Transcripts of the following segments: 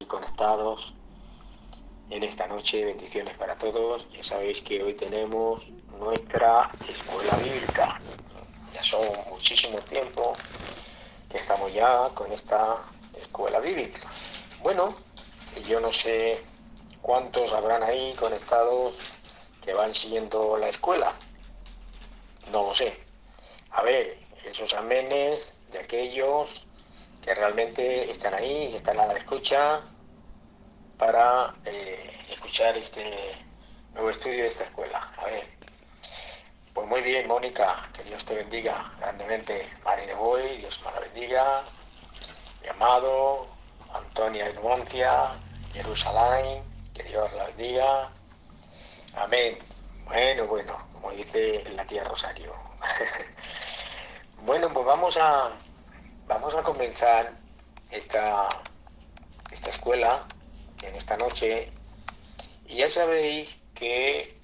Conectados en esta noche. Bendiciones para todos. Ya sabéis que hoy tenemos nuestra escuela bíblica. Ya son muchísimo tiempo que estamos ya con esta escuela bíblica. Bueno, yo no sé cuántos habrán ahí conectados que van siguiendo la escuela. No lo sé. A ver, esos amenes de aquellos que realmente están ahí, están a la escucha para escuchar este nuevo estudio de esta escuela. A ver, pues muy bien, Mónica, que Dios te bendiga grandemente. Marine Boy, Dios me la bendiga. Mi amado, Antonia Nuancia, Jerusalén, que Dios la bendiga. Amén. Bueno, como dice la tía Rosario. Bueno, pues vamos a comenzar esta escuela en esta noche. Y ya sabéis que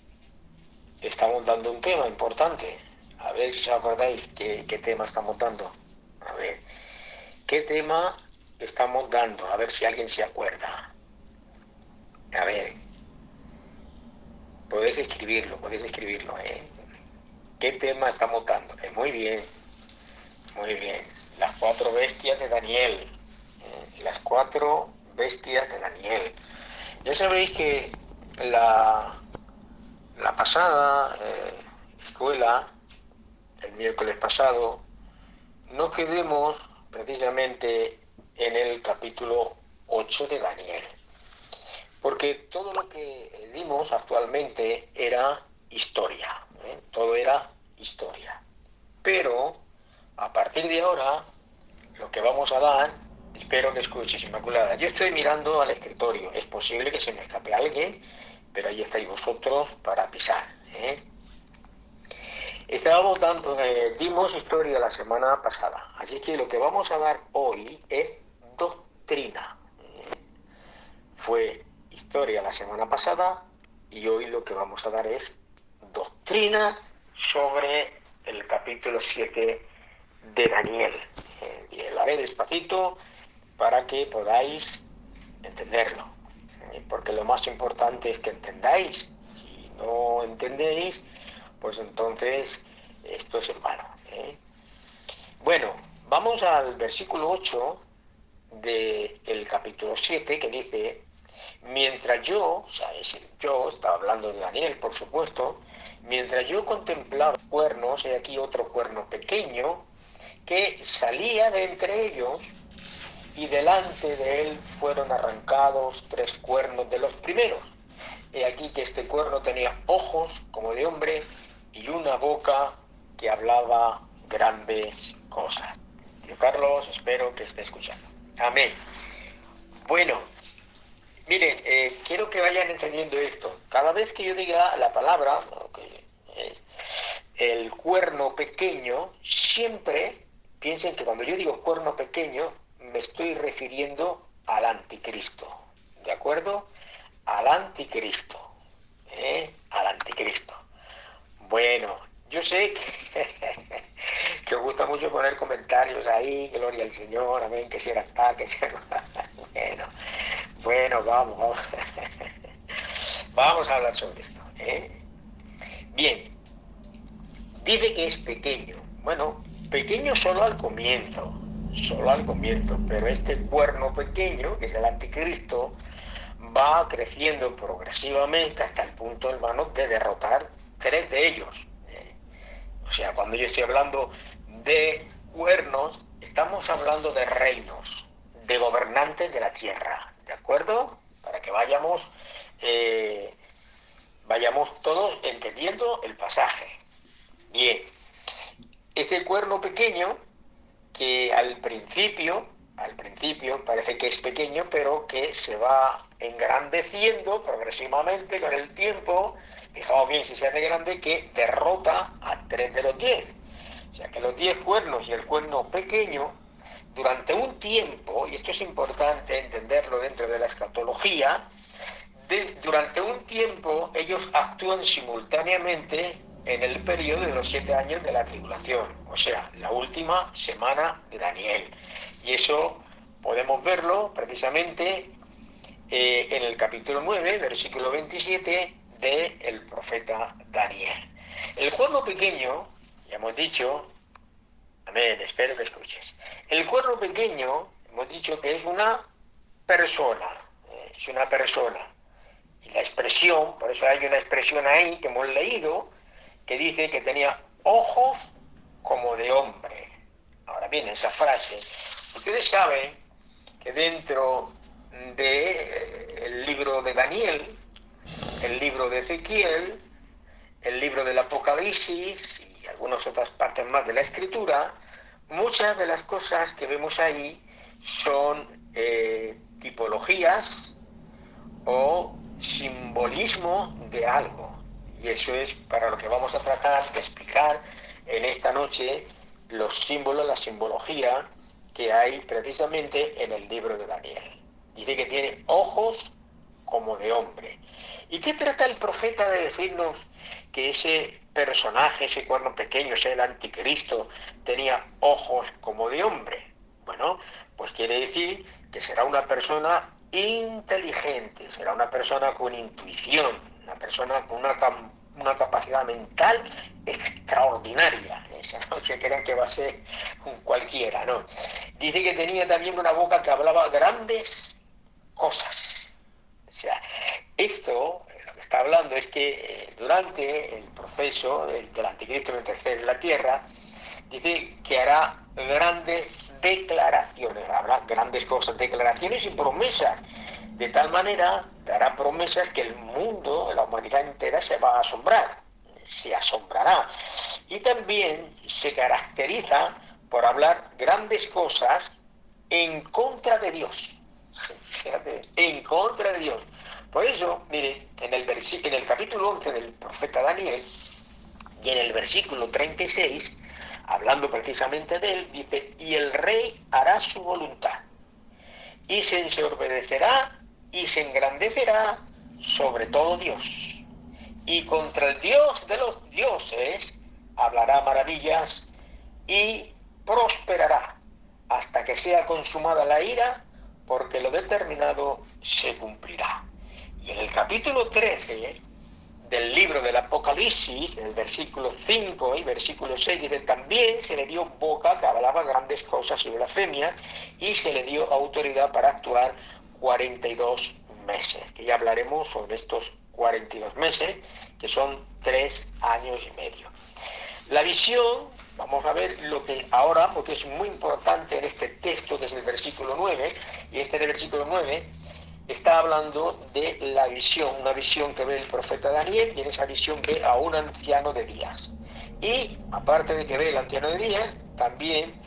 estamos dando un tema importante. A ver si os acordáis qué tema estamos dando. A ver, ¿qué tema estamos dando? A ver si alguien se acuerda. A ver, podéis escribirlo, ¿eh? ¿Qué tema estamos dando? Muy bien, muy bien. Las 4 bestias de Daniel. Las 4 bestias de Daniel. Ya sabéis que la pasada escuela, el miércoles pasado, nos quedemos precisamente en el capítulo 8 de Daniel. Porque todo lo que dimos actualmente era historia, todo era historia. Pero a partir de ahora, lo que vamos a dar, espero que escuches, Inmaculada. Yo estoy mirando al escritorio, es posible que se me escape alguien, pero ahí estáis vosotros para pisar, ¿eh? Dimos historia la semana pasada, así que lo que vamos a dar hoy es doctrina. Fue historia la semana pasada y hoy lo que vamos a dar es doctrina sobre el capítulo 7 de Daniel. Y lo haré despacito para que podáis entenderlo. Porque lo más importante es que entendáis. Si no entendéis, pues entonces esto es en vano. Bueno, vamos al versículo 8 del capítulo 7 que dice: mientras yo, o sea, yo estaba hablando de Daniel, por supuesto, mientras yo contemplaba cuernos, he aquí otro cuerno pequeño que salía de entre ellos, y delante de él fueron arrancados 3 cuernos de los primeros. He aquí que este cuerno tenía ojos como de hombre y una boca que hablaba grandes cosas. Yo, Carlos, espero que esté escuchando. Amén. Bueno, miren, quiero que vayan entendiendo esto. Cada vez que yo diga la palabra, el cuerno pequeño, siempre piensen que cuando yo digo cuerno pequeño, me estoy refiriendo al anticristo. ¿De acuerdo? Al anticristo. Al anticristo. Bueno, yo sé que os gusta mucho poner comentarios ahí, gloria al Señor, amén, que si era tal, que si era... Bueno, vamos. Vamos a hablar sobre esto. Bien, dice que es pequeño. Bueno, pequeño solo al comienzo, pero este cuerno pequeño, que es el anticristo, va creciendo progresivamente hasta el punto, hermano, de derrotar 3 de ellos. O sea, cuando yo estoy hablando de cuernos, estamos hablando de reinos, de gobernantes de la tierra, ¿de acuerdo? Para que vayamos todos entendiendo el pasaje. Bien, este cuerno pequeño que al principio parece que es pequeño, pero que se va engrandeciendo progresivamente con el tiempo. Fijaos bien si se hace grande, que derrota a 3 de los 10. O sea que los 10 cuernos y el cuerno pequeño, durante un tiempo, y esto es importante entenderlo dentro de la escatología, durante un tiempo ellos actúan simultáneamente en el periodo de los 7 años de la tribulación, o sea, la última semana de Daniel. Y eso podemos verlo precisamente en el capítulo 9, versículo 27 del profeta Daniel. El cuerno pequeño, ya hemos dicho, amén, espero que escuches. El cuerno pequeño, hemos dicho que es una persona, es una persona. Y la expresión, por eso hay una expresión ahí que hemos leído, que dice que tenía ojos como de hombre. Ahora bien, esa frase, ustedes saben que dentro del libro de Daniel, el libro de Ezequiel, el libro del Apocalipsis y algunas otras partes más de la Escritura, muchas de las cosas que vemos ahí son tipologías o simbolismo de algo. Y eso es para lo que vamos a tratar de explicar en esta noche, los símbolos, la simbología que hay precisamente en el libro de Daniel. Dice que tiene ojos como de hombre. ¿Y qué trata el profeta de decirnos que ese personaje, ese cuerno pequeño, ese el anticristo, tenía ojos como de hombre? Bueno, pues quiere decir que será una persona inteligente, será una persona con intuición, una persona con una capacidad mental extraordinaria. Esa no se crean que va a ser un cualquiera, no. Dice que tenía también una boca que hablaba grandes cosas. O sea, esto, lo que está hablando es que durante el proceso del anticristo en la tierra, dice que hará grandes declaraciones, habrá grandes cosas, declaraciones y promesas. De tal manera, dará promesas que el mundo, la humanidad entera se va a asombrar, se asombrará. Y también se caracteriza por hablar grandes cosas en contra de Dios. Fíjate, en contra de Dios. Por eso, mire, en el capítulo 11 del profeta Daniel, y en el versículo 36, hablando precisamente de él, dice, y el rey hará su voluntad, y se ensoberbecerá y se engrandecerá sobre todo Dios. Y contra el Dios de los dioses hablará maravillas y prosperará hasta que sea consumada la ira, porque lo determinado se cumplirá. Y en el capítulo 13 del libro del Apocalipsis, en el versículo 5 y versículo 6, dice, también se le dio boca que hablaba grandes cosas y blasfemias, y se le dio autoridad para actuar 42 meses, que ya hablaremos sobre estos 42 meses, que son 3 años y medio. La visión, vamos a ver lo que ahora, porque es muy importante en este texto, que es el versículo 9, y este del versículo 9 está hablando de la visión, una visión que ve el profeta Daniel, y en esa visión ve a un anciano de días. Y aparte de que ve el anciano de días, también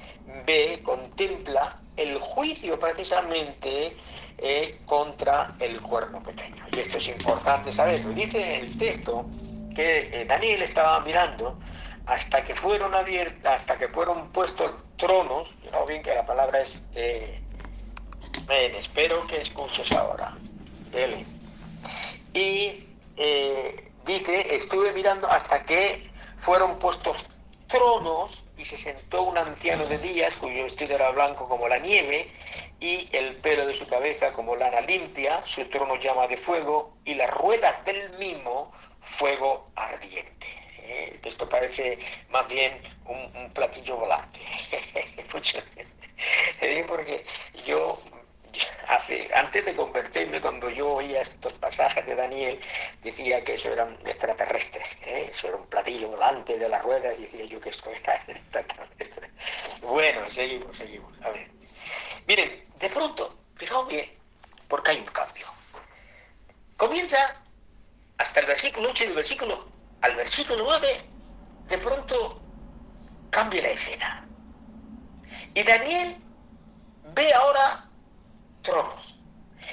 contempla el juicio precisamente contra el cuerno pequeño. Y esto es importante saberlo. Dice el texto que Daniel estaba mirando hasta que fueron puestos tronos. Fijaos bien que la palabra es espero que escuches ahora. Dele. Y dice, estuve mirando hasta que fueron puestos tronos y se sentó un anciano de días cuyo vestido era blanco como la nieve y el pelo de su cabeza como lana limpia, su trono llama de fuego y las ruedas del mismo fuego ardiente. Esto parece más bien un platillo volante. Porque yo antes de convertirme, cuando yo oía estos pasajes de Daniel, decía que eso eran extraterrestres, eso era un platillo volante de las ruedas, y decía yo que esto era extraterrestre. Bueno, seguimos. A ver. Miren, de pronto, fijaos bien, porque hay un cambio. Comienza hasta el versículo 8 y al versículo 9, de pronto cambia la escena. Y Daniel ve ahora tronos.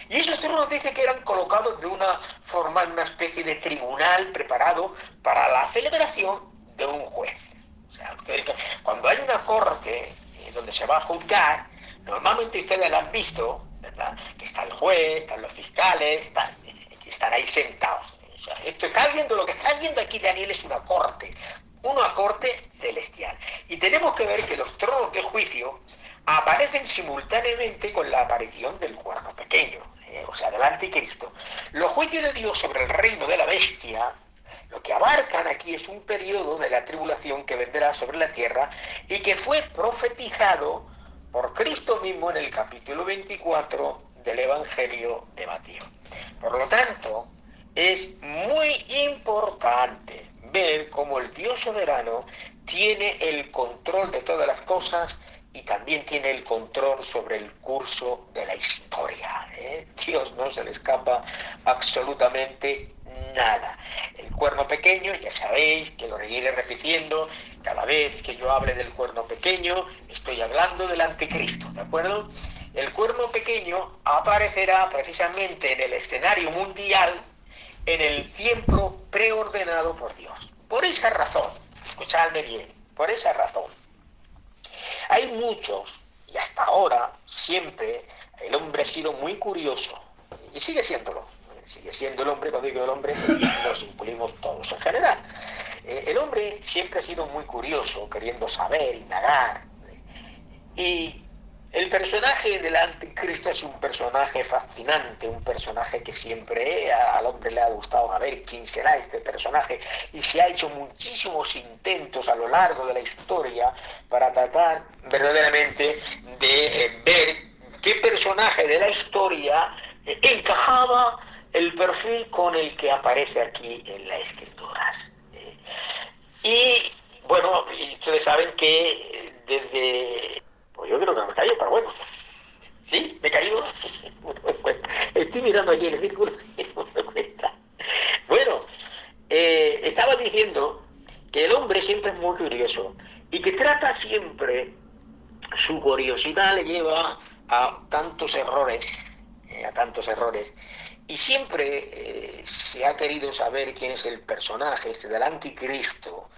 Y esos tronos dice que eran colocados de una forma en una especie de tribunal preparado para la celebración de un juez. O sea, cuando hay una corte donde se va a juzgar, normalmente ustedes la han visto, ¿verdad? Que está el juez, están los fiscales, están ahí sentados. O sea, lo que está viendo aquí Daniel es una corte celestial. Y tenemos que ver que los tronos de juicio aparecen simultáneamente con la aparición del cuerno pequeño. o sea, del anticristo. Los juicios de Dios sobre el reino de la bestia, lo que abarcan aquí es un periodo de la tribulación que vendrá sobre la tierra y que fue profetizado por Cristo mismo en el capítulo 24 del Evangelio de Mateo. Por lo tanto, es muy importante ver cómo el Dios soberano tiene el control de todas las cosas y también tiene el control sobre el curso de la historia. Dios no se le escapa absolutamente nada. El cuerno pequeño, ya sabéis que lo iré repitiendo, cada vez que yo hable del cuerno pequeño, estoy hablando del anticristo, ¿de acuerdo? El cuerno pequeño aparecerá precisamente en el escenario mundial en el tiempo preordenado por Dios. Por esa razón, escuchadme bien, por esa razón, hay muchos, y hasta ahora, siempre, el hombre ha sido muy curioso, y sigue siéndolo. Sigue siendo el hombre, cuando digo el hombre, nos incluimos todos en general. El hombre siempre ha sido muy curioso, queriendo saber, indagar. Y el personaje del anticristo es un personaje fascinante, un personaje que siempre al hombre le ha gustado a ver quién será este personaje, y se ha hecho muchísimos intentos a lo largo de la historia para tratar verdaderamente de ver qué personaje de la historia encajaba el perfil con el que aparece aquí en las escrituras. Y bueno, ustedes saben que desde... Pues yo creo que me he caído, pero bueno. ¿Sí? ¿Me he caído? Estoy mirando aquí el círculo y no me cuenta. Bueno, estaba diciendo que el hombre siempre es muy curioso y que trata siempre, su curiosidad le lleva a tantos errores, y siempre se ha querido saber quién es el personaje este del anticristo,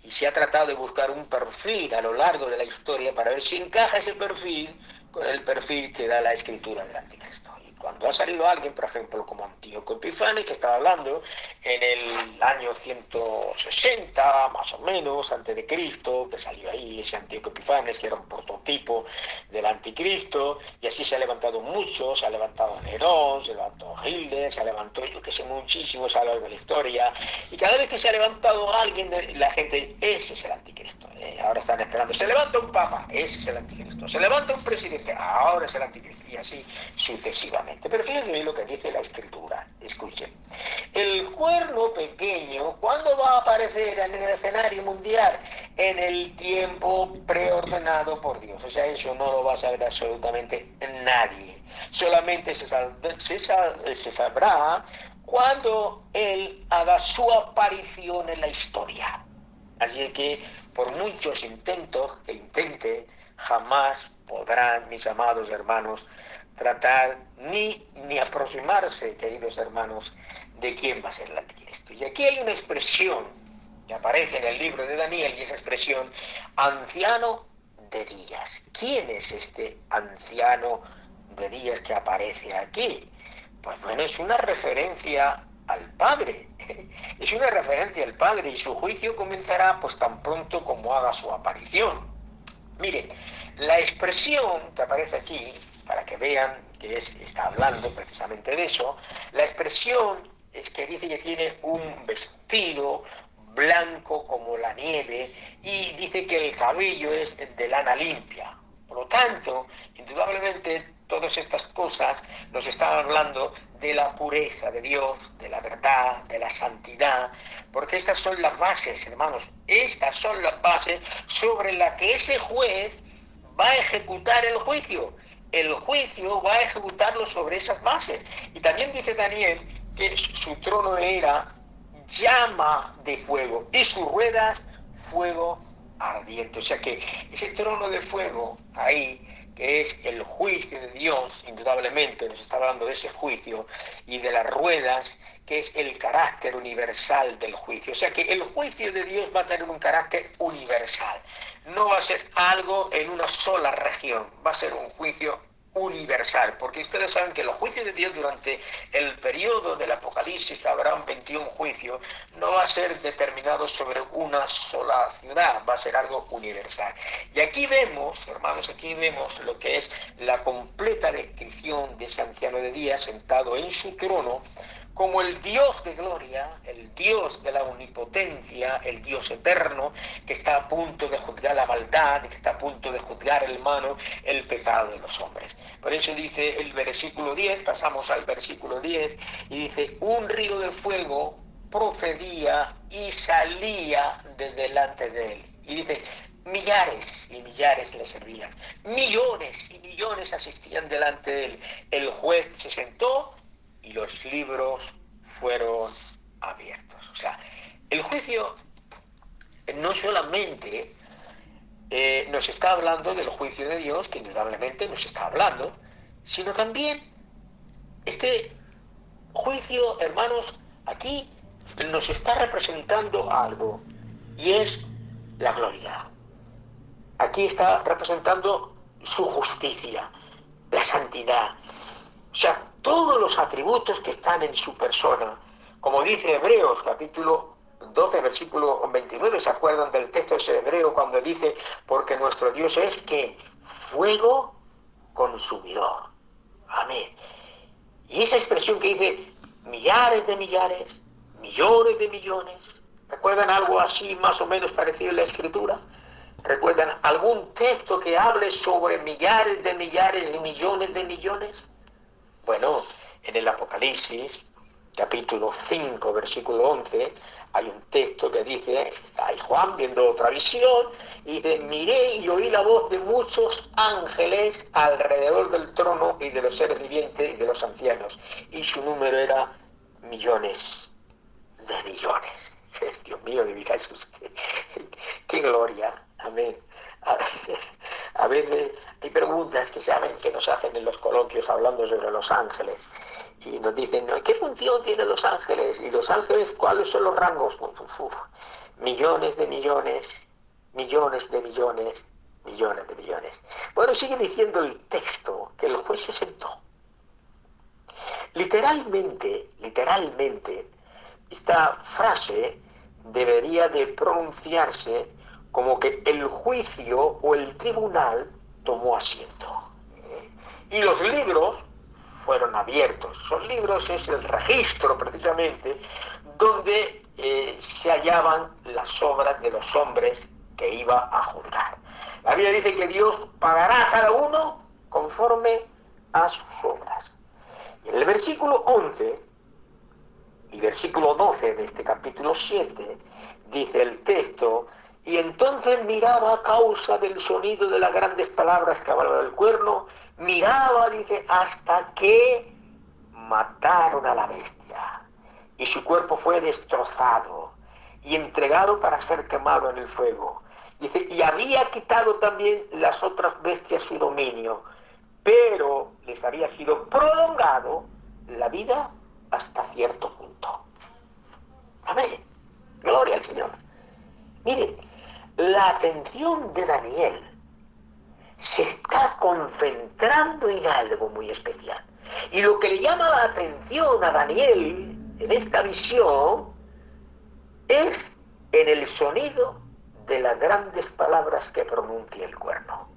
y se ha tratado de buscar un perfil a lo largo de la historia para ver si encaja ese perfil con el perfil que da la escritura del anticristo. Y cuando ha salido alguien, por ejemplo, como Antíoco Epifanes, que estaba hablando en el año 160, más o menos, antes de Cristo, que salió ahí ese Antíoco Epifanes, que era un prototipo del anticristo, y así se ha levantado mucho, se ha levantado Nerón, se levantó Hitler, se ha levantado, yo que sé, muchísimos a lo largo de la historia, y cada vez que se ha levantado alguien, la gente, ese es el anticristo. Ahora están esperando, se levanta un papa, ese es el anticristo, se levanta un presidente, ahora es el anticristo, y así sucesivamente. Pero fíjense bien lo que dice la escritura, escuchen. El cuerno pequeño, ¿cuándo va a aparecer en el escenario mundial? En el tiempo preordenado por Dios. O sea, eso no lo va a saber absolutamente nadie. Solamente se sabrá cuando Él haga su aparición en la historia. Así que, por muchos intentos que intente, jamás podrán, mis amados hermanos, tratar ni aproximarse, queridos hermanos, de quién va a ser el anticristo. Y aquí hay una expresión que aparece en el libro de Daniel, y esa expresión, anciano de días. ¿Quién es este anciano de días que aparece aquí? Pues bueno, es una referencia al Padre. Es una referencia al Padre, y su juicio comenzará pues tan pronto como haga su aparición. Miren, la expresión que aparece aquí, para que vean que está hablando precisamente de eso, la expresión es que dice que tiene un vestido blanco como la nieve, y dice que el cabello es de lana limpia. Por lo tanto, indudablemente, todas estas cosas nos están hablando de la pureza de Dios, de la verdad, de la santidad, porque estas son las bases, hermanos, estas son las bases sobre las que ese juez va a ejecutar el juicio. El juicio va a ejecutarlo sobre esas bases. Y también dice Daniel que su trono era llama de fuego y sus ruedas fuego ardiente. O sea que ese trono de fuego ahí, que es el juicio de Dios, indudablemente nos está hablando de ese juicio, y de las ruedas, que es el carácter universal del juicio. O sea que el juicio de Dios va a tener un carácter universal. No va a ser algo en una sola región, va a ser un juicio universal, porque ustedes saben que los juicios de Dios durante el periodo del Apocalipsis, que habrán 21 juicios, no va a ser determinado sobre una sola ciudad, va a ser algo universal. Y aquí vemos, hermanos, aquí vemos lo que es la completa descripción de ese anciano de días sentado en su trono, como el Dios de gloria, el Dios de la omnipotencia, el Dios eterno, que está a punto de juzgar la maldad, que está a punto de juzgar, hermano, el pecado de los hombres. Por eso dice el versículo 10, pasamos al versículo 10, y dice, un río de fuego procedía y salía de delante de él. Y dice, millares y millares le servían, millones y millones asistían delante de él. El juez se sentó y los libros fueron abiertos. O sea, el juicio no solamente nos está hablando del juicio de Dios, que indudablemente nos está hablando, sino también este juicio, hermanos, aquí nos está representando algo, y es la gloria. Aquí está representando su justicia, la santidad. O sea, todos los atributos que están en su persona, como dice Hebreos, capítulo 12, versículo 29, ¿se acuerdan del texto ese hebreo cuando dice, porque nuestro Dios es que fuego consumidor? Amén. Y esa expresión que dice, millares de millares, millones de millones, ¿recuerdan algo así más o menos parecido en la Escritura? ¿Recuerdan algún texto que hable sobre millares de millares y millones de millones? Bueno, en el Apocalipsis, capítulo 5, versículo 11, hay un texto que dice, está ahí Juan viendo otra visión, y dice, miré y oí la voz de muchos ángeles alrededor del trono y de los seres vivientes y de los ancianos, y su número era millones de millones. Dios mío, de mi Jesús, qué gloria, amén. A veces hay preguntas que saben que nos hacen en los coloquios hablando sobre los ángeles y nos dicen, ¿qué función tienen los ángeles? Y los ángeles, ¿cuáles son los rangos? Millones de millones, millones de millones, millones de millones. Bueno, sigue diciendo el texto que el juez se sentó. Literalmente, esta frase debería de pronunciarse como que el juicio o el tribunal tomó asiento. Y los libros fueron abiertos. Esos libros es el registro precisamente donde se hallaban las obras de los hombres que iba a juzgar. La Biblia dice que Dios pagará a cada uno conforme a sus obras. Y en el versículo 11 y versículo 12 de este capítulo 7 dice el texto, y entonces miraba a causa del sonido de las grandes palabras que hablaba el cuerno, miraba, dice, hasta que mataron a la bestia, y su cuerpo fue destrozado y entregado para ser quemado en el fuego. Dice, y había quitado también las otras bestias su dominio, pero les había sido prolongado la vida hasta cierto punto. Amén. Gloria al Señor. Miren, la atención de Daniel se está concentrando en algo muy especial. Y lo que le llama la atención a Daniel en esta visión es en el sonido de las grandes palabras que pronuncia el cuerno.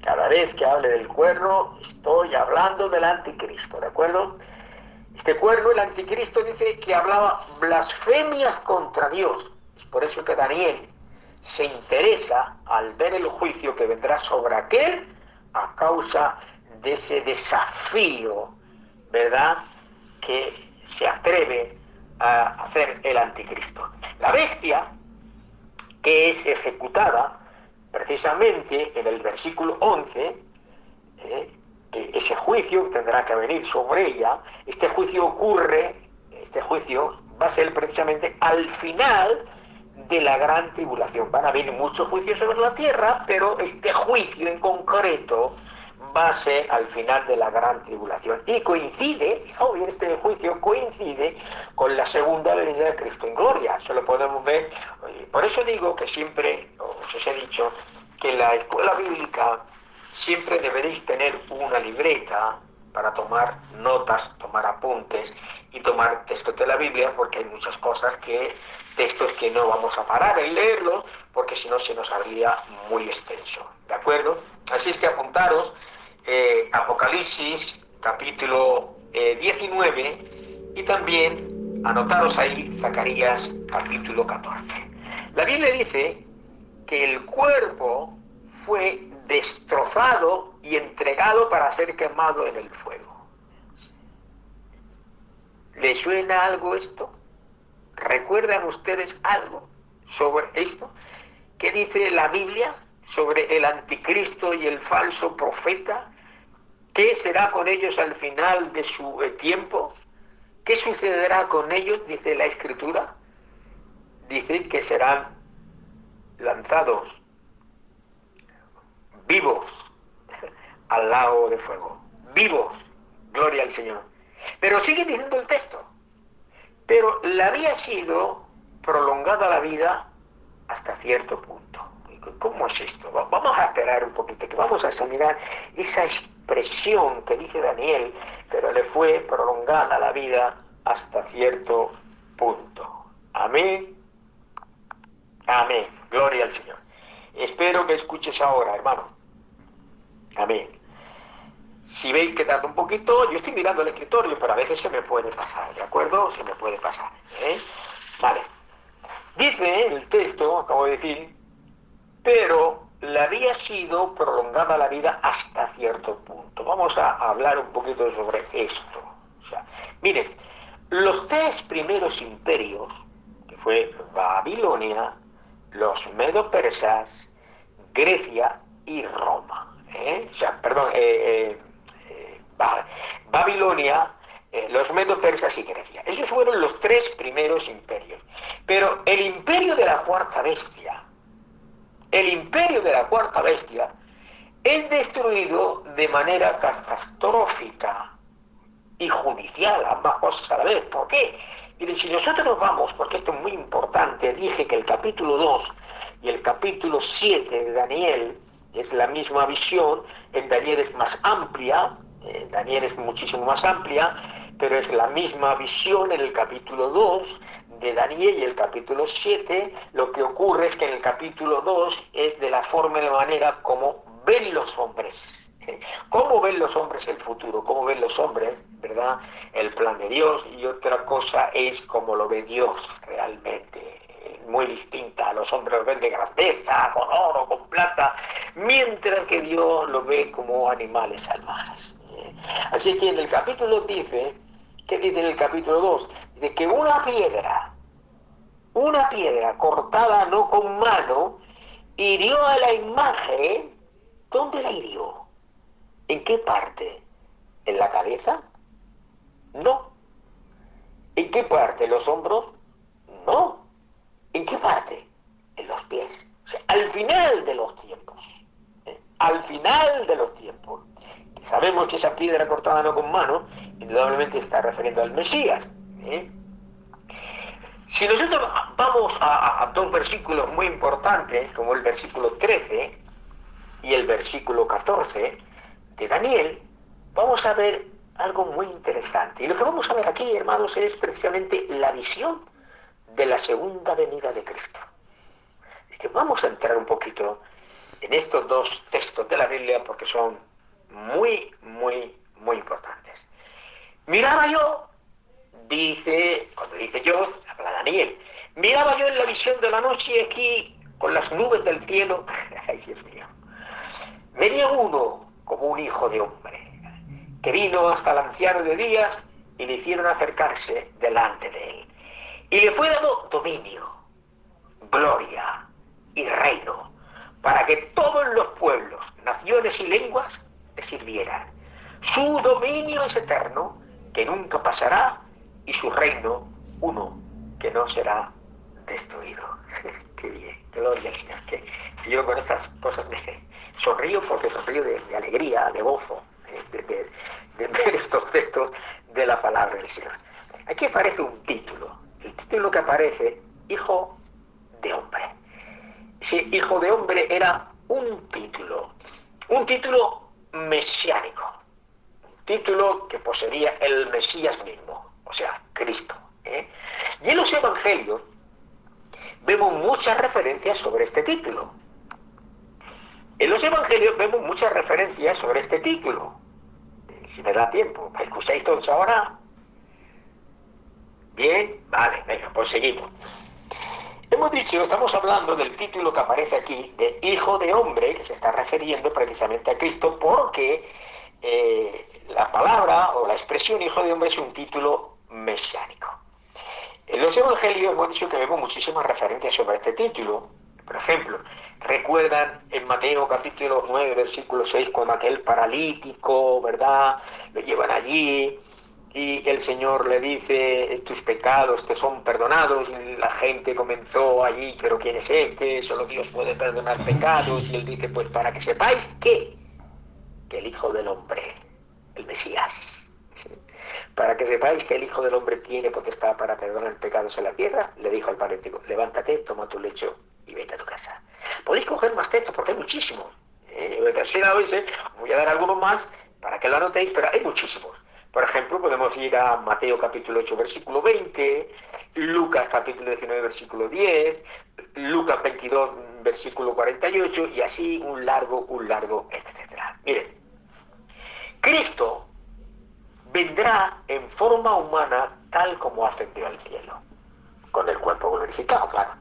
Cada vez que hable del cuerno, estoy hablando del anticristo, ¿de acuerdo? Este cuerno, el anticristo, dice que hablaba blasfemias contra Dios. Es por eso que Daniel se interesa al ver el juicio que vendrá sobre aquel a causa de ese desafío, ¿verdad?, que se atreve a hacer el anticristo. La bestia que es ejecutada precisamente en el versículo 11, que ese juicio tendrá que venir sobre ella. Este juicio va a ser precisamente al final de la gran tribulación. Van a venir muchos juicios sobre la tierra, pero este juicio en concreto va a ser al final de la gran tribulación. Y coincide, obvio, este juicio coincide con la segunda venida de Cristo en gloria. Eso lo podemos ver. Por eso digo que siempre, os he dicho, que la escuela bíblica siempre deberéis tener una libreta para tomar notas, tomar apuntes y tomar textos de la Biblia, porque hay muchas cosas textos que no vamos a parar en leerlos, porque si no se nos haría muy extenso, ¿de acuerdo? Así es que apuntaros Apocalipsis capítulo 19 y también anotaros ahí Zacarías capítulo 14. La Biblia dice que el cuerpo fue destrozado y entregado para ser quemado en el fuego. ¿Les suena algo esto? ¿Recuerdan ustedes algo sobre esto? ¿Qué dice la Biblia sobre el anticristo y el falso profeta? ¿Qué será con ellos al final de su tiempo? ¿Qué sucederá con ellos? Dice la Escritura. Dice que serán lanzados vivos al lago de fuego. Vivos. Gloria al Señor. Pero sigue diciendo el texto. Pero le había sido prolongada la vida hasta cierto punto. ¿Cómo es esto? Vamos a esperar un poquito, que vamos a examinar esa expresión que dice Daniel, pero le fue prolongada la vida hasta cierto punto. Amén. Amén. Gloria al Señor. Espero que escuches ahora, hermano. Amén. Si veis que tarda un poquito, yo estoy mirando el escritorio, pero a veces se me puede pasar, ¿de acuerdo? Se me puede pasar. Vale. Dice el texto, acabo de decir, pero le había sido prolongada la vida hasta cierto punto. Vamos a hablar un poquito sobre esto. O sea, miren, los tres primeros imperios, que fue Babilonia, los medo-persas, Grecia y Roma. Babilonia, los medo-persas y Grecia. Esos fueron los tres primeros imperios. Pero el imperio de la cuarta bestia, es destruido de manera catastrófica y judicial, ambas cosas a la vez. ¿Por qué? Miren, si nosotros nos vamos, porque esto es muy importante, dije que el capítulo 2 y el capítulo 7 de Daniel es la misma visión. En Daniel es más amplia, Daniel es muchísimo más amplia, pero es la misma visión en el capítulo 2 de Daniel y el capítulo 7. Lo que ocurre es que en el capítulo 2 es de la forma y la manera como ven los hombres. ¿Cómo ven los hombres el futuro? ¿Cómo ven los hombres, verdad, el plan de Dios? Y otra cosa es cómo lo ve Dios realmente. Muy distinta. Los hombres lo ven de grandeza, con oro, con plata, mientras que Dios lo ve como animales salvajes. Así que en el capítulo dice, ¿qué dice en el capítulo 2? Dice que una piedra cortada no con mano, hirió a la imagen. ¿Dónde la hirió? ¿En qué parte? ¿En la cabeza? No. ¿En qué parte? ¿En los hombros? No. ¿En qué parte? En los pies. O sea, al final de los tiempos. Al final de los tiempos. Sabemos que esa piedra cortada no con mano, indudablemente está refiriendo al Mesías. Si nosotros vamos a dos versículos muy importantes, como el versículo 13 y el versículo 14 de Daniel, vamos a ver algo muy interesante. Y lo que vamos a ver aquí, hermanos, es precisamente la visión de la segunda venida de Cristo. Así que vamos a entrar un poquito en estos dos textos de la Biblia porque son muy, muy, muy importantes. Miraba yo, cuando dice yo, habla Daniel, miraba yo en la visión de la noche y aquí con las nubes del cielo, ay Dios mío, venía uno como un hijo de hombre, que vino hasta el anciano de días y le hicieron acercarse delante de él. Y le fue dado dominio, gloria y reino, para que todos los pueblos, naciones y lenguas le sirvieran. Su dominio es eterno, que nunca pasará, y su reino uno, que no será destruido. Qué bien, gloria al Señor. Que yo con estas cosas me sonrío porque sonrío de alegría, de gozo, de ver estos textos de la palabra del Señor. Aquí aparece un título. El título que aparece, Hijo de Hombre. Ese Hijo de Hombre era un título un título mesiánico, un título que poseería el Mesías mismo, o sea, Cristo. Y en los evangelios vemos muchas referencias sobre este título. En los evangelios vemos muchas referencias sobre este título. Si me da tiempo, ¿me escucháis todos ahora? Bien, vale, venga, pues seguimos. Hemos dicho, estamos hablando del título que aparece aquí, de Hijo de Hombre, que se está refiriendo precisamente a Cristo, porque la palabra o la expresión Hijo de Hombre es un título mesiánico. En los evangelios hemos dicho que vemos muchísimas referencias sobre este título. Por ejemplo, recuerdan en Mateo capítulo 9, versículo 6, cuando aquel paralítico, ¿verdad?, lo llevan allí y el Señor le dice, tus pecados te son perdonados, y la gente comenzó allí, pero ¿quién es este? Solo Dios puede perdonar pecados, y él dice, pues para que sepáis que el Hijo del Hombre, el Mesías, para que sepáis que el Hijo del Hombre tiene potestad para perdonar pecados en la tierra, le dijo al paralítico, levántate, toma tu lecho y vete a tu casa. Podéis coger más textos porque hay muchísimos. Voy a dar algunos más para que lo anotéis, pero hay muchísimos. Por ejemplo, podemos ir a Mateo capítulo 8, versículo 20, Lucas capítulo 19, versículo 10, Lucas 22, versículo 48, y así un largo, etcétera. Miren, Cristo vendrá en forma humana tal como ascendió al cielo, con el cuerpo glorificado, claro.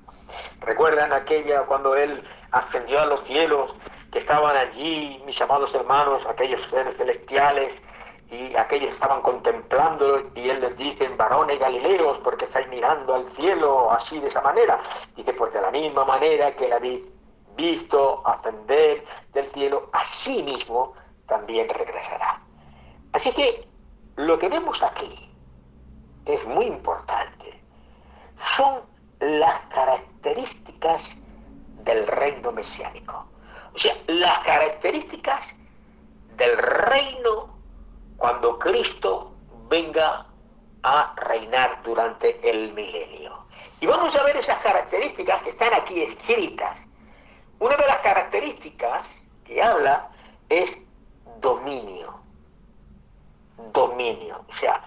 ¿Recuerdan aquella cuando Él ascendió a los cielos, que estaban allí, mis amados hermanos, aquellos seres celestiales, y aquellos estaban contemplándolo, y Él les dice, varones galileos, porque estáis mirando al cielo así, de esa manera? Dice, pues de la misma manera que la habéis visto ascender del cielo, así mismo también regresará. Así que lo que vemos aquí es muy importante. Son las características del reino mesiánico. O sea, las características del reino cuando Cristo venga a reinar durante el milenio. Y vamos a ver esas características que están aquí escritas. Una de las características que habla es dominio. Dominio, o sea,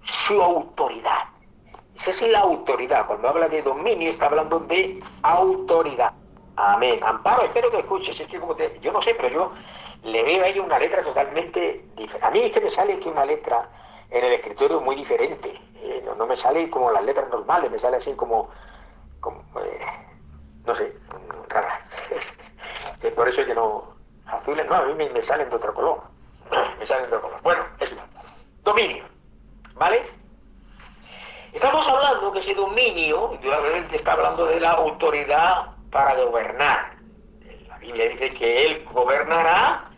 su autoridad. Esa es la autoridad. Cuando habla de dominio, está hablando de autoridad. Amén. Amparo, espero que escuches. Es que yo no sé, pero yo le veo ahí una letra totalmente diferente. A mí es que me sale aquí una letra en el escritorio muy diferente. No me sale como las letras normales, me sale así como no sé, rara. Es por eso que no, azules no, a mí me salen de otro color. Me salen de otro color. Bueno, eso. Dominio, ¿vale? Estamos hablando que ese dominio, indudablemente está hablando de la autoridad para gobernar. La Biblia dice que Él gobernará.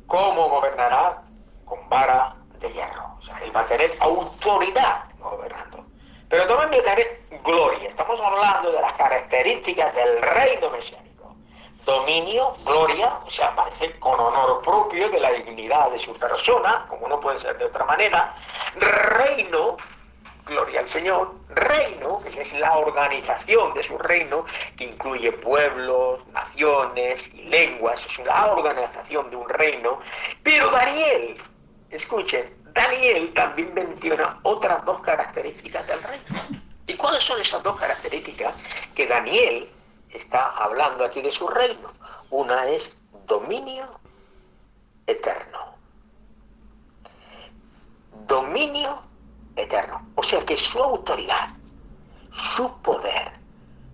¿Cómo gobernará? Con vara de hierro. O sea, Él va a tener autoridad gobernando. Pero también va a tener gloria. Estamos hablando de las características del reino mesiánico. Dominio, gloria, o sea, aparecer con honor propio de la dignidad de su persona, como no puede ser de otra manera. Reino, gloria al Señor. Reino, que es la organización de su reino, que incluye pueblos, naciones y lenguas. Es la organización de un reino. Pero Daniel, escuchen, Daniel también menciona otras dos características del reino. ¿Y cuáles son esas dos características que Daniel está hablando aquí de su reino? Una es dominio eterno. Dominio eterno. O sea que su autoridad, su poder,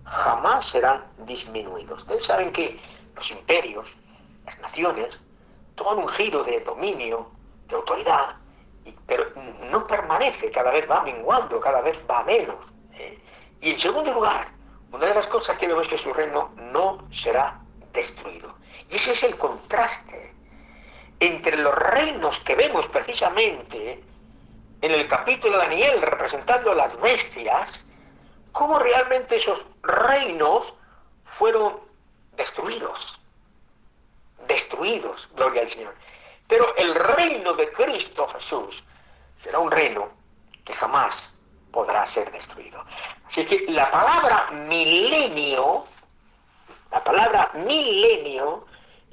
jamás serán disminuidos. Ustedes saben que los imperios, las naciones, toman un giro de dominio, de autoridad, pero no permanece, cada vez va menguando, cada vez va menos. Y en segundo lugar, una de las cosas que vemos es que su reino no será destruido. Y ese es el contraste entre los reinos que vemos precisamente en el capítulo de Daniel representando las bestias, cómo realmente esos reinos fueron destruidos. Destruidos, gloria al Señor. Pero el reino de Cristo Jesús será un reino que jamás podrá ser destruido. Así que la palabra milenio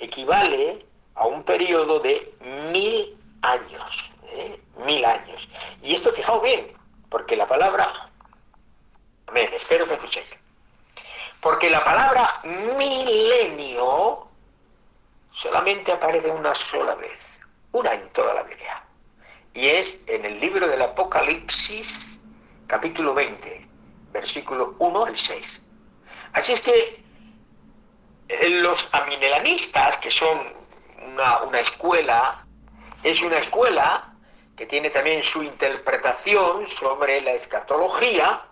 equivale a un periodo de 1000 años. 1000 años. Y esto, fijaos bien, porque la palabra... Amén, espero que escuchéis. Porque la palabra milenio solamente aparece una sola vez, una en toda la Biblia. Y es en el libro del Apocalipsis, capítulo 20, versículo 1 al 6. Así es que los amilenianistas, que son una escuela, es una escuela que tiene también su interpretación sobre la escatología.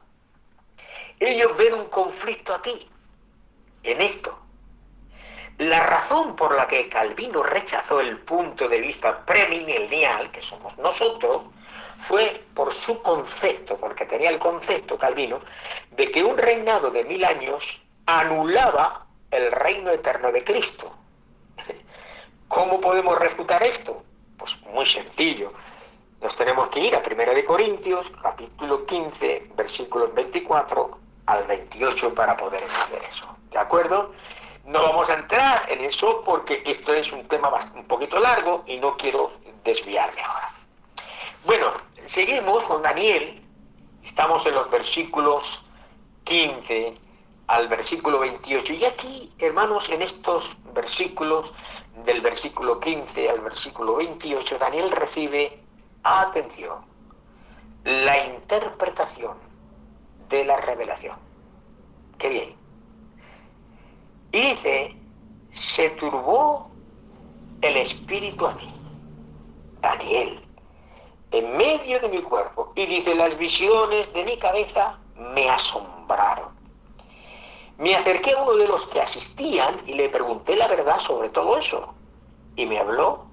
Ellos ven un conflicto aquí, en esto. La razón por la que Calvino rechazó el punto de vista premilenial, que somos nosotros, fue por su concepto, porque tenía el concepto, Calvino, de que un reinado de 1000 años anulaba el reino eterno de Cristo. ¿Cómo podemos refutar esto? Pues muy sencillo. Nos tenemos que ir a 1 Corintios, capítulo 15, versículos 24 al 28 para poder entender eso. ¿De acuerdo? No vamos a entrar en eso porque esto es un tema un poquito largo y no quiero desviarme ahora. Bueno, seguimos con Daniel. Estamos en los versículos 15 al versículo 28. Y aquí, hermanos, en estos versículos, del versículo 15 al versículo 28, Daniel recibe, atención, la interpretación de la revelación. ¡Qué bien! Y dice, se turbó el espíritu a mí, Daniel, en medio de mi cuerpo. Y dice, las visiones de mi cabeza me asombraron. Me acerqué a uno de los que asistían y le pregunté la verdad sobre todo eso. Y me habló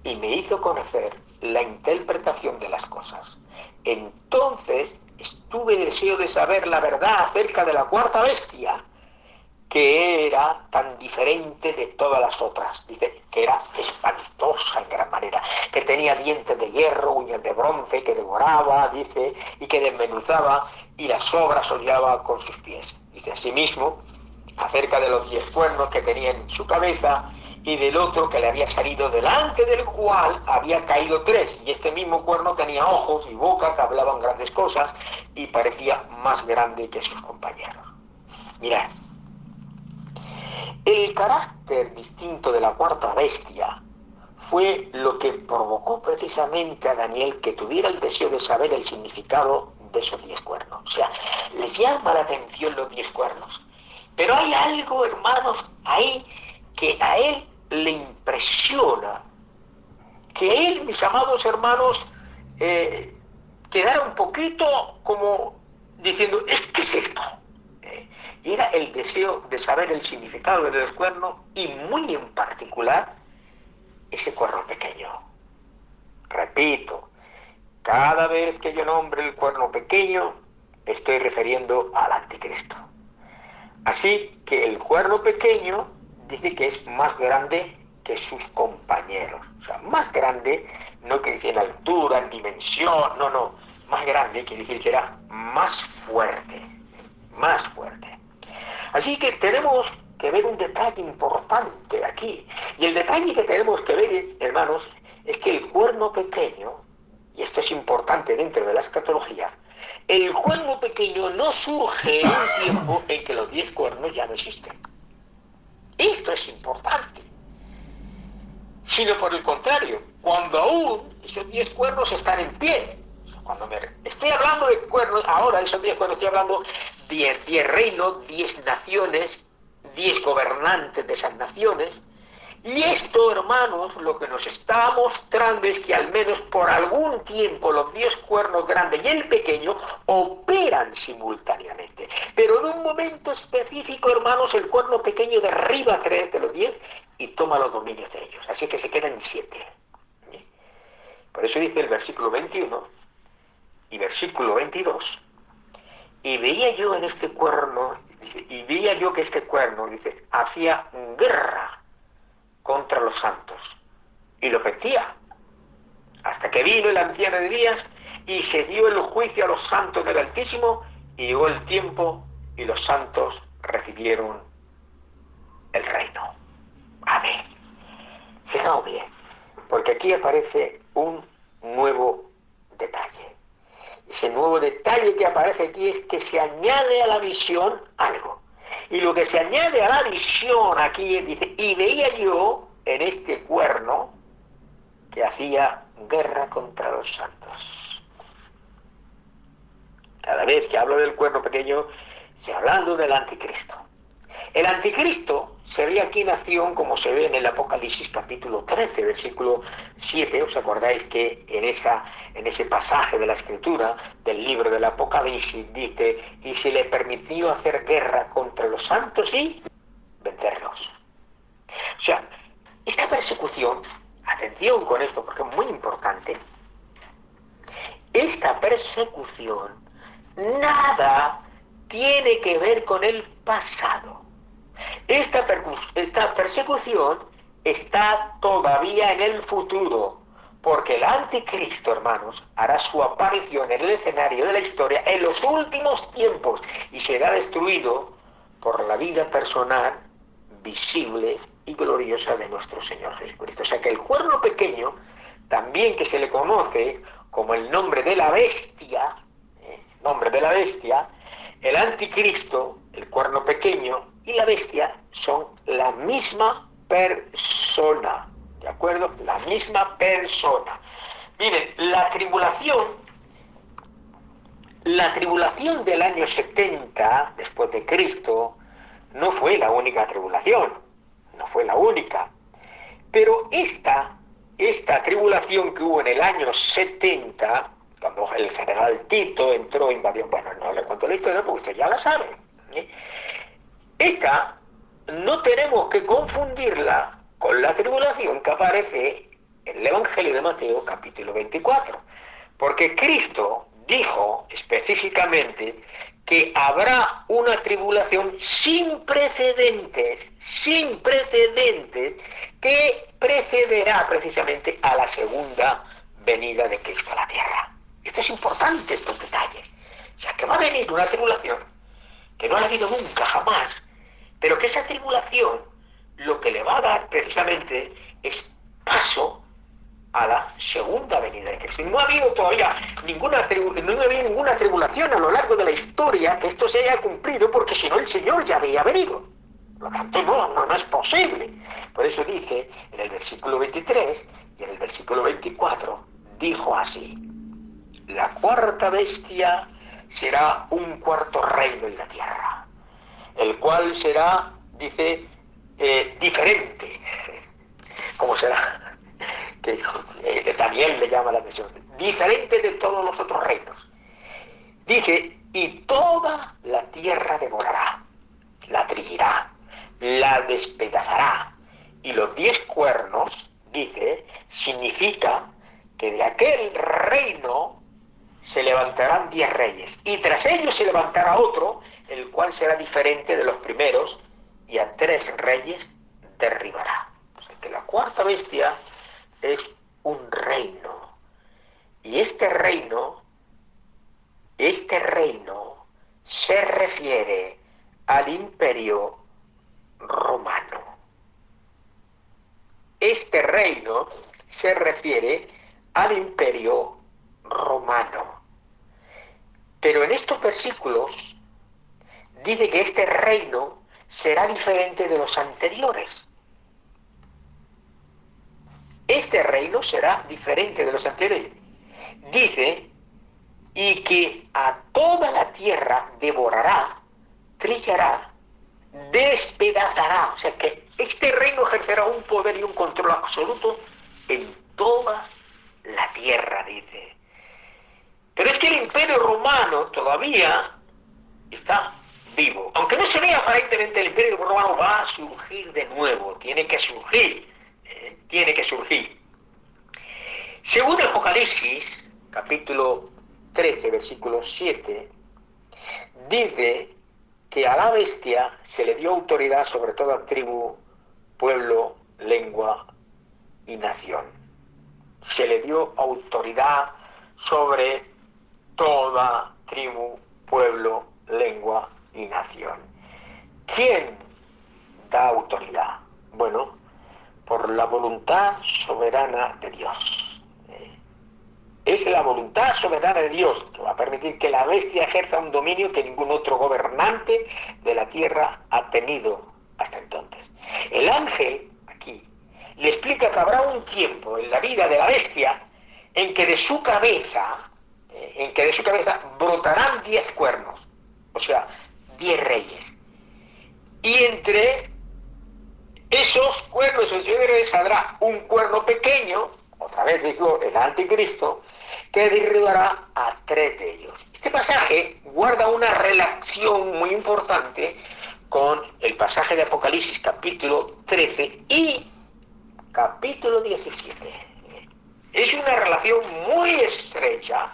y me hizo conocer la interpretación de las cosas. Entonces tuve deseo de saber la verdad acerca de la cuarta bestia, que era tan diferente de todas las otras. Dice que era espantosa en gran manera, que tenía dientes de hierro, uñas de bronce, que devoraba, dice, y que desmenuzaba, y las sobras hollaba con sus pies. Dice asimismo, acerca de los 10 cuernos que tenía en su cabeza, y del otro que le había salido, delante del cual había caído 3, y este mismo cuerno tenía ojos y boca que hablaban grandes cosas, y parecía más grande que sus compañeros. Mirad, el carácter distinto de la cuarta bestia fue lo que provocó precisamente a Daniel que tuviera el deseo de saber el significado de esos 10 cuernos. O sea, les llama la atención los 10 cuernos. Pero hay algo, hermanos, ahí que a él le impresiona, que él, mis amados hermanos, quedara un poquito como diciendo, ¿qué es esto? Y era el deseo de saber el significado de los cuernos y muy en particular ese cuerno pequeño. Repito, cada vez que yo nombre el cuerno pequeño, estoy refiriendo al anticristo. Así que el cuerno pequeño dice que es más grande que sus compañeros. O sea, más grande no quiere decir en altura, en dimensión, no. Más grande quiere decir que era más fuerte. Más fuerte. Así que tenemos que ver un detalle importante aquí. Y el detalle que tenemos que ver, hermanos, es que el cuerno pequeño, y esto es importante dentro de la escatología, el cuerno pequeño no surge en un tiempo en que los 10 cuernos ya no existen. Esto es importante. Sino por el contrario, cuando aún esos 10 cuernos están en pie. Cuando estoy hablando de cuernos, ahora de esos 10 cuernos estoy hablando de 10 reinos, 10 naciones, 10 gobernantes de esas naciones. Y esto, hermanos, lo que nos está mostrando es que al menos por algún tiempo los 10 cuernos grandes y el pequeño operan simultáneamente. Pero en un momento específico, hermanos, el cuerno pequeño derriba a 3 de los 10 y toma los dominios de ellos. Así que se quedan 7. Por eso dice el versículo 21 y versículo 22. Y veía yo en este cuerno, y veía yo que este cuerno, dice, hacía guerra contra los santos, y lo vencía, hasta que vino el anciano de días, y se dio el juicio a los santos del Altísimo, y llegó el tiempo, y los santos recibieron el reino. Amén. Fijaos bien, porque aquí aparece un nuevo detalle. Ese nuevo detalle que aparece aquí es que se añade a la visión algo. Y lo que se añade a la visión aquí dice, y veía yo en este cuerno que hacía guerra contra los santos. Cada vez que hablo del cuerno pequeño, estoy hablando del anticristo. El anticristo sería aquí nación, como se ve en el Apocalipsis capítulo 13, versículo 7. ¿Os acordáis que en ese pasaje de la escritura del libro del Apocalipsis dice, y se le permitió hacer guerra contra los santos y vencerlos? O sea, esta persecución, atención con esto porque es muy importante, esta persecución nada tiene que ver con el pasado. Esta persecución está todavía en el futuro, porque el anticristo, hermanos, hará su aparición en el escenario de la historia en los últimos tiempos y será destruido por la vida personal, visible y gloriosa de nuestro Señor Jesucristo. O sea que el cuerno pequeño, también que se le conoce como el nombre de la bestia, el anticristo, el cuerno pequeño y la bestia son la misma persona, ¿de acuerdo? La misma persona. Miren, la tribulación del año 70 después de Cristo no fue la única tribulación, no fue la única, pero esta tribulación que hubo en el año 70, cuando el general Tito entró, invadió, bueno, no le cuento la historia porque usted ya la sabe, ¿eh? Esta no tenemos que confundirla con la tribulación que aparece en el Evangelio de Mateo capítulo 24, porque Cristo dijo específicamente que habrá una tribulación sin precedentes, que precederá precisamente a la segunda venida de Cristo a la tierra. Esto es importante, estos detalles. O sea, que va a venir una tribulación que no la ha habido nunca, jamás, pero que esa tribulación lo que le va a dar precisamente es paso a la segunda venida de Cristo. No ha habido todavía ninguna tribulación a lo largo de la historia que esto se haya cumplido, porque si no el Señor ya había venido. Por lo tanto, no es posible. Por eso dice en el versículo 23 y en el versículo 24, dijo así: la cuarta bestia será un cuarto reino en la tierra, el cual será, dice, diferente. ¿Cómo será? Que Daniel le llama la atención. Diferente de todos los otros reinos. Dice, y toda la tierra devorará, la trillará, la despedazará. Y los 10 cuernos, dice, significa que de aquel reino se levantarán 10 reyes, y tras ellos se levantará otro, el cual será diferente de los primeros, y a 3 reyes derribará. O sea que la cuarta bestia es un reino, y este reino se refiere al Imperio Romano. Este reino se refiere al Imperio Romano. Pero en estos versículos dice que este reino será diferente de los anteriores. Este reino será diferente de los anteriores. Dice, y que a toda la tierra devorará, trillará, despedazará. O sea que este reino ejercerá un poder y un control absoluto en toda la tierra, dice. Pero es que el Imperio Romano todavía está vivo. Aunque no se vea aparentemente, el Imperio Romano va a surgir de nuevo, tiene que surgir. Según Apocalipsis, capítulo 13, versículo 7, dice que a la bestia se le dio autoridad sobre toda tribu, pueblo, lengua y nación. Se le dio autoridad sobre toda tribu, pueblo, lengua y nación. ¿Quién da autoridad? Bueno, por la voluntad soberana de Dios. Es la voluntad soberana de Dios que va a permitir que la bestia ejerza un dominio que ningún otro gobernante de la tierra ha tenido hasta entonces. El ángel, aquí, le explica que habrá un tiempo en la vida de la bestia en que de su cabeza brotarán 10 cuernos, o sea, 10 reyes. Y entre esos cuernos, esos 10 reyes, saldrá un cuerno pequeño, otra vez digo, el anticristo, que derribará a 3 de ellos. Este pasaje guarda una relación muy importante con el pasaje de Apocalipsis capítulo 13 y capítulo 17. Es una relación muy estrecha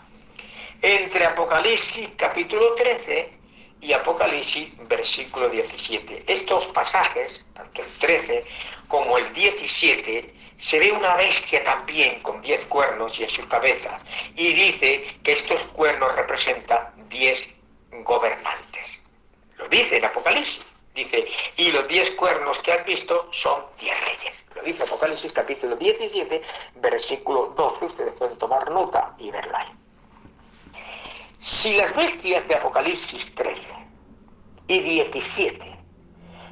entre Apocalipsis capítulo 13 y Apocalipsis versículo 17. Estos pasajes, tanto el 13 como el 17, se ve una bestia también con 10 cuernos y en sus cabezas, y dice que estos cuernos representan 10 gobernantes. Lo dice en Apocalipsis, dice, y los 10 cuernos que has visto son 10 reyes. Lo dice Apocalipsis capítulo 17, versículo 12, ustedes pueden tomar nota y verla ahí. Si las bestias de Apocalipsis 13 y 17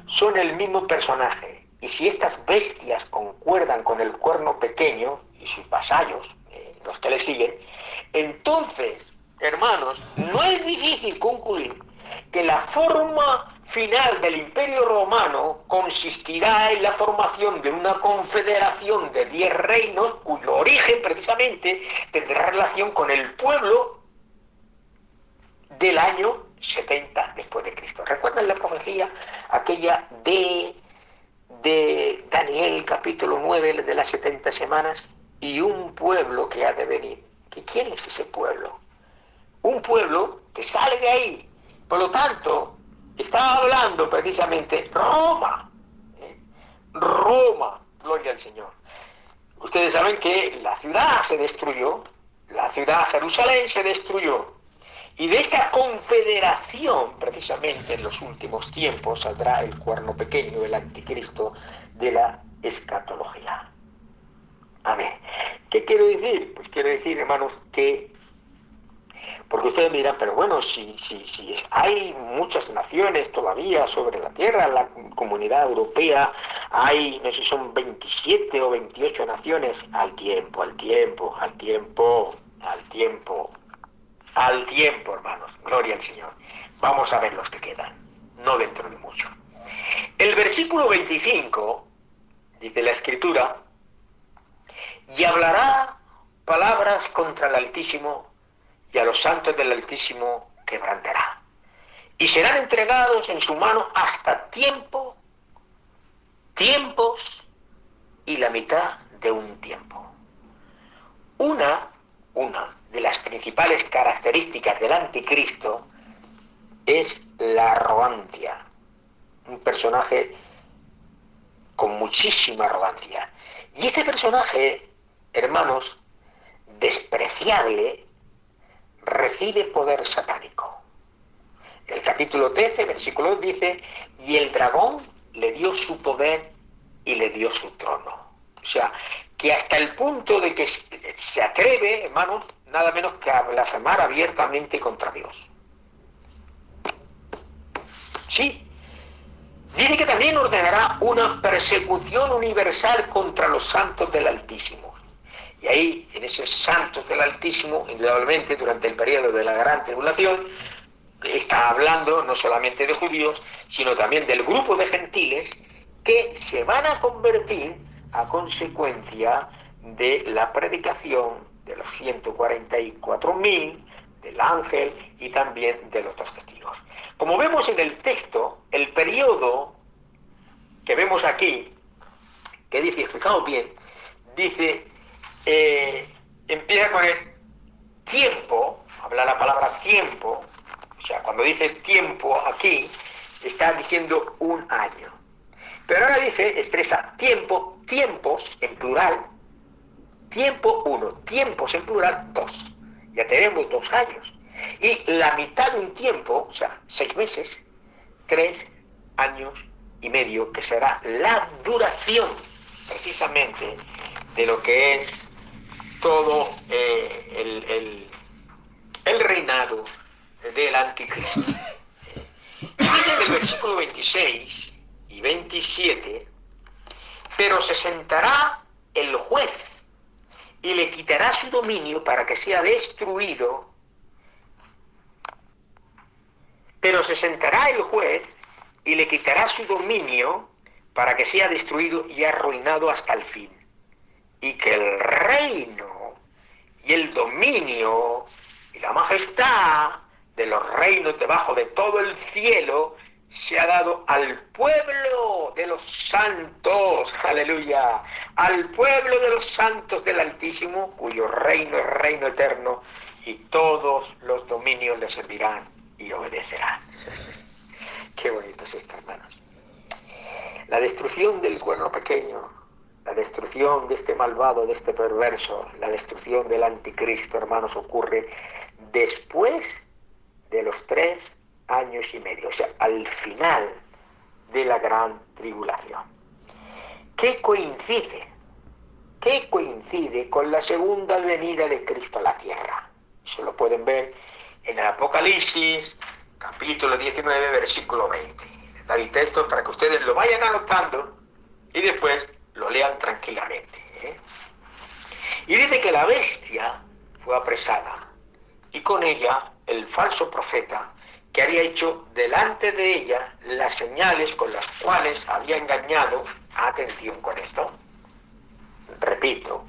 son el mismo personaje, y si estas bestias concuerdan con el cuerno pequeño y sus vasallos, los que le siguen, entonces, hermanos, no es difícil concluir que la forma final del Imperio Romano consistirá en la formación de una confederación de 10 reinos cuyo origen precisamente tendrá relación con el pueblo del año 70 después de Cristo. ¿Recuerdan la profecía aquella de Daniel capítulo 9 de las 70 semanas? Y un pueblo que ha de venir. ¿Quién es ese pueblo? Un pueblo que sale de ahí. Por lo tanto, estaba hablando precisamente Roma. Roma, gloria al Señor. Ustedes saben que la ciudad se destruyó, la ciudad Jerusalén se destruyó. Y de esta confederación, precisamente en los últimos tiempos, saldrá el cuerno pequeño, el anticristo de la escatología. Amén. ¿Qué quiero decir? Pues quiero decir, hermanos, que, porque ustedes me dirán, pero bueno, si hay muchas naciones todavía sobre la tierra, la comunidad europea, hay, no sé si son 27 o 28 naciones, al tiempo, hermanos, gloria al Señor. Vamos a ver los que quedan, no dentro de mucho. El versículo 25, dice la Escritura, y hablará palabras contra el Altísimo, y a los santos del Altísimo quebrantará. Y serán entregados en su mano hasta tiempos y la mitad de un tiempo. Una de las principales características del anticristo es la arrogancia. Un personaje con muchísima arrogancia. Y este personaje, hermanos, despreciable, recibe poder satánico. El capítulo 13, versículo 2 dice, y el dragón le dio su poder y le dio su trono. O sea, que hasta el punto de que se atreve, hermanos, nada menos que a blasfemar abiertamente contra Dios. Sí. Dice que también ordenará una persecución universal contra los santos del Altísimo. Y ahí, en esos santos del Altísimo, indudablemente durante el periodo de la Gran Tribulación, está hablando no solamente de judíos, sino también del grupo de gentiles que se van a convertir a consecuencia de la predicación de los 144.000, del ángel y también de los 2 testigos. Como vemos en el texto, el periodo que vemos aquí, que dice, fijaos bien, dice, empieza con el tiempo, habla la palabra tiempo, o sea, cuando dice tiempo aquí, está diciendo un año. Pero ahora dice, expresa tiempo, tiempos en plural, tiempo 1, tiempos en plural 2. Ya tenemos 2 años. Y la mitad de un tiempo, o sea, 6 meses, 3 años y medio, que será la duración precisamente de lo que es todo el reinado del anticristo. Y dice en el versículo 26 y 27, pero se sentará el juez y le quitará su dominio para que sea destruido. Pero se sentará el juez y le quitará su dominio para que sea destruido y arruinado hasta el fin. Y que el reino y el dominio y la majestad de los reinos debajo de todo el cielo se ha dado al pueblo de los santos, aleluya, al pueblo de los santos del Altísimo, cuyo reino es reino eterno, y todos los dominios le servirán y obedecerán. Qué bonito es esto, hermanos. La destrucción del cuerno pequeño, la destrucción de este malvado, de este perverso, la destrucción del anticristo, hermanos, ocurre después de los 3 años y medio, o sea, al final de la gran tribulación. ¿Qué coincide con la segunda venida de Cristo a la tierra? Eso lo pueden ver en el Apocalipsis, capítulo 19, versículo 20. Les doy texto para que ustedes lo vayan anotando y después lo lean tranquilamente. Y dice que la bestia fue apresada y con ella el falso profeta que había hecho delante de ella las señales con las cuales había engañado. Atención con esto. Repito,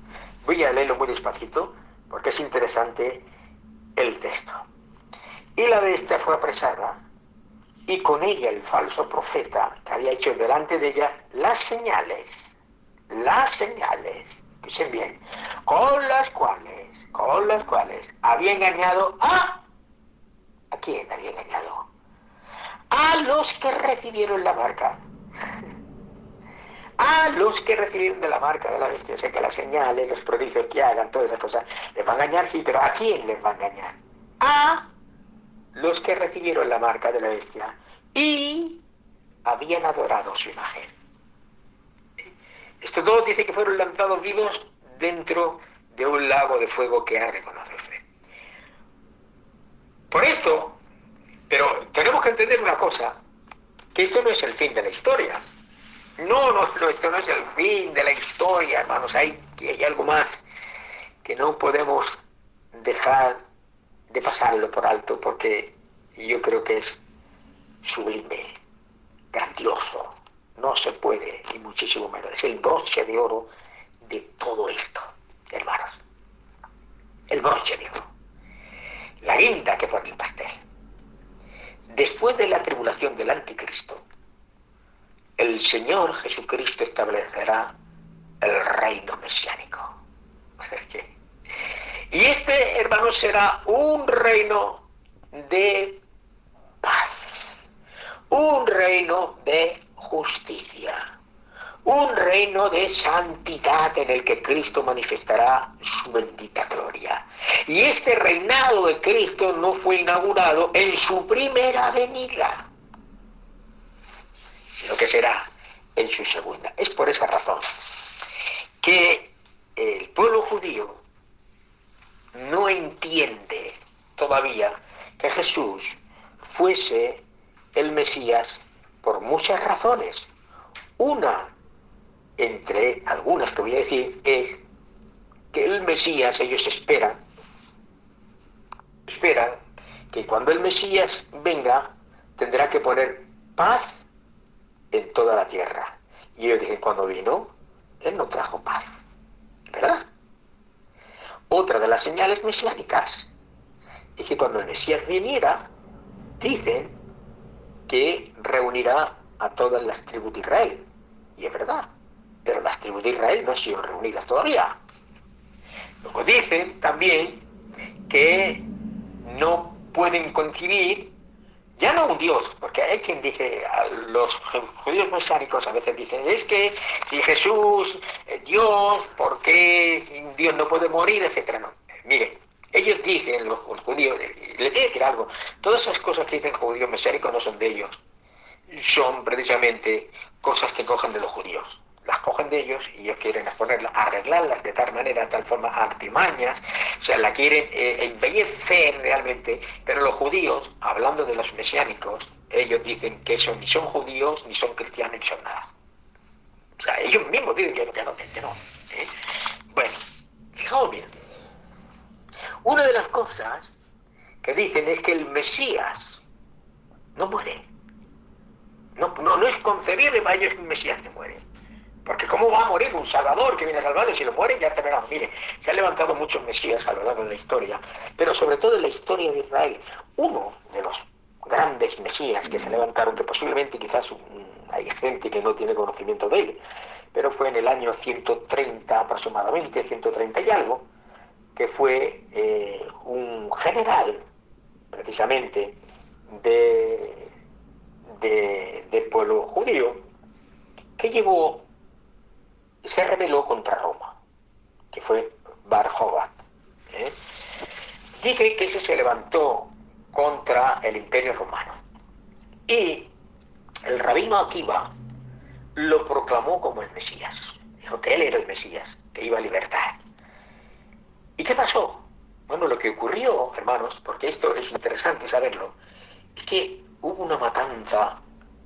voy a leerlo muy despacito porque es interesante el texto. Y la bestia fue apresada y con ella el falso profeta que había hecho delante de ella las señales, escuchen bien, con las cuales había engañado ¿a quién había engañado? A los que recibieron la marca. A los que recibieron de la marca de la bestia. O sea que las señales, los prodigios que hagan, todas esas cosas, les va a engañar, sí, pero ¿a quién les va a engañar? A los que recibieron la marca de la bestia y habían adorado su imagen. Estos dos dice que fueron lanzados vivos dentro de un lago de fuego que arde con azufre. Por esto, pero tenemos que entender una cosa, que esto no es el fin de la historia. No, esto no es el fin de la historia, hermanos. Hay algo más que no podemos dejar de pasarlo por alto, porque yo creo que es sublime, grandioso. No se puede, ni muchísimo menos. Es el broche de oro de todo esto, hermanos. El broche de oro. La guinda que pone el pastel. Después de la tribulación del anticristo, el Señor Jesucristo establecerá el reino mesiánico. Y este, hermanos, será un reino de paz, un reino de justicia, un reino de santidad en el que Cristo manifestará su bendita gloria. Y este reinado de Cristo no fue inaugurado en su primera venida, sino que será en su segunda. Es por esa razón que el pueblo judío no entiende todavía que Jesús fuese el Mesías por muchas razones. Una, entre algunas que voy a decir, es que el Mesías, ellos esperan que cuando el Mesías venga tendrá que poner paz en toda la tierra. Y yo dije, cuando vino, él no trajo paz, ¿verdad? Otra de las señales mesiánicas es que cuando el Mesías viniera, dicen que reunirá a todas las tribus de Israel. Y es verdad, pero las tribus de Israel no han sido reunidas todavía. Luego dicen también que no pueden concebir ya no un Dios, porque hay quien dice, a los judíos mesiánicos a veces dicen, es que si Jesús es Dios, ¿por qué Dios no puede morir, etcétera? No, miren, ellos dicen, los judíos, les voy a decir algo, todas esas cosas que dicen judíos mesiánicos no son de ellos, son precisamente cosas que cogen de los judíos. las cogen de ellos y ellos quieren exponerlas, arreglarlas de tal manera, de tal forma, artimañas, o sea, la quieren embellecer realmente, pero los judíos, hablando de los mesiánicos, ellos dicen que eso ni son judíos, ni son cristianos, ni son nada. O sea, ellos mismos dicen que no. ¿Eh? Bueno, fijaos bien, una de las cosas que dicen es que el Mesías no muere. No es concebible para ellos que un Mesías que muere. Porque ¿cómo va a morir un Salvador que viene a salvarlo? Si lo muere ya terminamos. Mire, se han levantado muchos Mesías a lo largo de la historia, pero sobre todo en la historia de Israel. Uno de los grandes Mesías que se levantaron, que posiblemente quizás hay gente que no tiene conocimiento de él, pero fue en el año 130 aproximadamente, 130 y algo, que fue un general, precisamente, del pueblo judío, que se rebeló contra Roma, que fue Bar Jobat. Dice que ese se levantó contra el Imperio Romano. Y el rabino Akiva lo proclamó como el Mesías. Dijo que él era el Mesías, que iba a libertar. ¿Y qué pasó? Bueno, lo que ocurrió, hermanos, porque esto es interesante saberlo, es que hubo una matanza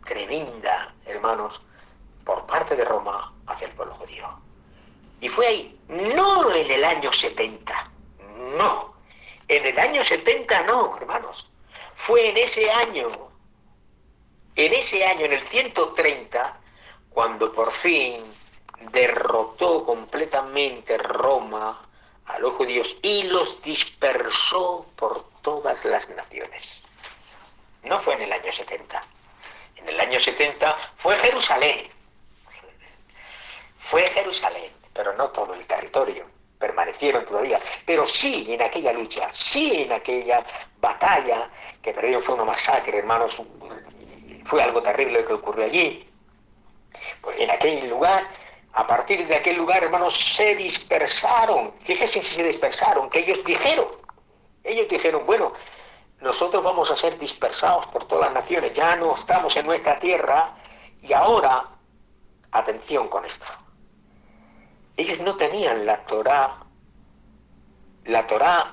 tremenda, hermanos, por parte de Roma hacia el pueblo judío. Y fue ahí, no en el año 70, no. En el año 70 no, hermanos. Fue en ese año, en el 130, cuando por fin derrotó completamente Roma a los judíos y los dispersó por todas las naciones. No fue en el año 70. En el año 70 fue Jerusalén. Fue Jerusalén, pero no todo el territorio. Permanecieron todavía. Pero sí en aquella lucha, sí en aquella batalla, que perdieron, fue una masacre, hermanos. Fue algo terrible lo que ocurrió allí. Pues en aquel lugar, a partir de aquel lugar, hermanos, se dispersaron. Fíjense si se dispersaron, que ellos dijeron, bueno, nosotros vamos a ser dispersados por todas las naciones, ya no estamos en nuestra tierra, y ahora, atención con esto, ellos no tenían la Torá